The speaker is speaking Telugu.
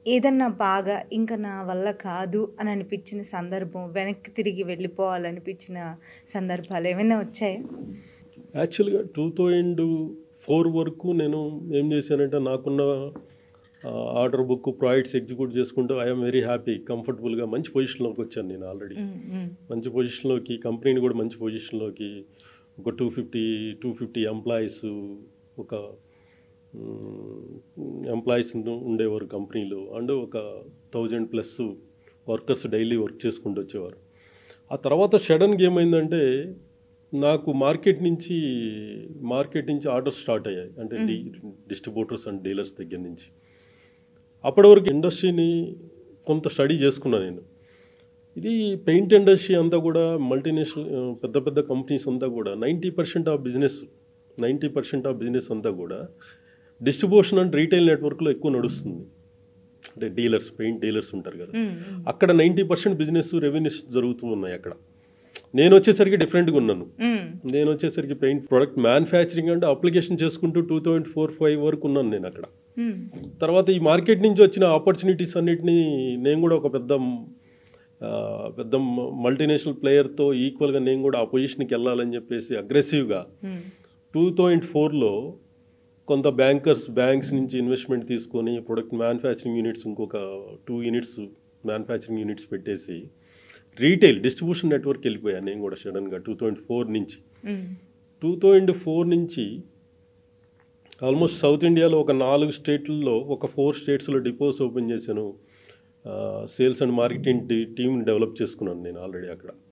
ఏదన్నా బాగా ఇంక నా వల్ల కాదు అని అనిపించిన సందర్భం, వెనక్కి తిరిగి వెళ్ళిపోవాలనిపించిన సందర్భాలేమైనా వచ్చాయా? యాక్చువల్‌గా 2004 వరకు నేను ఏం చేశానంటే నాకున్న ఆర్డర్ బుక్, ప్రాజెక్ట్స్ ఎగ్జిక్యూట్ చేసుకుంటూ ఐ యామ్ వెరీ హ్యాపీ, కంఫర్టబుల్‌గా మంచి పొజిషన్‌లోకి వచ్చాను నేను ఆల్రెడీ. మంచి పొజిషన్‌లోకి, కంపెనీని కూడా మంచి పొజిషన్‌లోకి, ఒక 250 ఎంప్లాయీస్, ఒక ఎంప్లాయీస్ ఉండేవారు కంపెనీలో. అండ్ ఒక 1000+ వర్కర్స్ డైలీ వర్క్ చేసుకుంటూ వచ్చేవారు. ఆ తర్వాత సడన్గా ఏమైందంటే నాకు మార్కెట్ నుంచి ఆర్డర్స్ స్టార్ట్ అయ్యాయి. అంటే డిస్ట్రిబ్యూటర్స్ అండ్ డీలర్స్ దగ్గర నుంచి. అప్పటి వరకు ఇండస్ట్రీని కొంత స్టడీ చేసుకున్నాను నేను. ఇది పెయింట్ ఇండస్ట్రీ అంతా కూడా మల్టీనేషనల్ పెద్ద పెద్ద కంపెనీస్ అంతా కూడా 90% ఆఫ్ బిజినెస్ అంతా కూడా డిస్ట్రిబ్యూషన్ అండ్ రీటైల్ నెట్వర్క్లో ఎక్కువ నడుస్తుంది. అంటే డీలర్స్, పెయింట్ డీలర్స్ ఉంటారు కదా, అక్కడ 90% బిజినెస్ రెవెన్యూస్ జరుగుతూ ఉన్నాయి అక్కడ. నేను వచ్చేసరికి డిఫరెంట్గా ఉన్నాను. నేను వచ్చేసరికి పెయింట్ ప్రొడక్ట్ మ్యానుఫ్యాక్చరింగ్ అంటే అప్లికేషన్ చేసుకుంటూ 2004-05 వరకు ఉన్నాను నేను అక్కడ. తర్వాత ఈ మార్కెట్ నుంచి వచ్చిన ఆపర్చునిటీస్ అన్నిటినీ నేను కూడా ఒక పెద్ద మల్టీనేషనల్ ప్లేయర్తో ఈక్వల్గా నేను కూడా ఆ పొజిషన్కి వెళ్ళాలని చెప్పేసి అగ్రెసివ్గా 2004లో కొంత బ్యాంక్స్ నుంచి ఇన్వెస్ట్మెంట్ తీసుకొని ప్రొడక్ట్ మ్యానుఫ్యాక్చరింగ్ యూనిట్స్, ఇంకొక 2 యూనిట్స్ మ్యానుఫ్యాక్చరింగ్ యూనిట్స్ పెట్టేసి రీటైల్ డిస్ట్రిబ్యూషన్ నెట్వర్క్ వెళ్ళిపోయాను నేను కూడా సడన్గా 2004 నుంచి. 2004 నుంచి ఆల్మోస్ట్ సౌత్ ఇండియాలో ఒక 4 స్టేట్లలో, ఒక 4 స్టేట్స్లో డిపోస్ ఓపెన్ చేశాను. సేల్స్ అండ్ మార్కెటింగ్ టీమ్ని డెవలప్ చేసుకున్నాను నేను ఆల్రెడీ అక్కడ.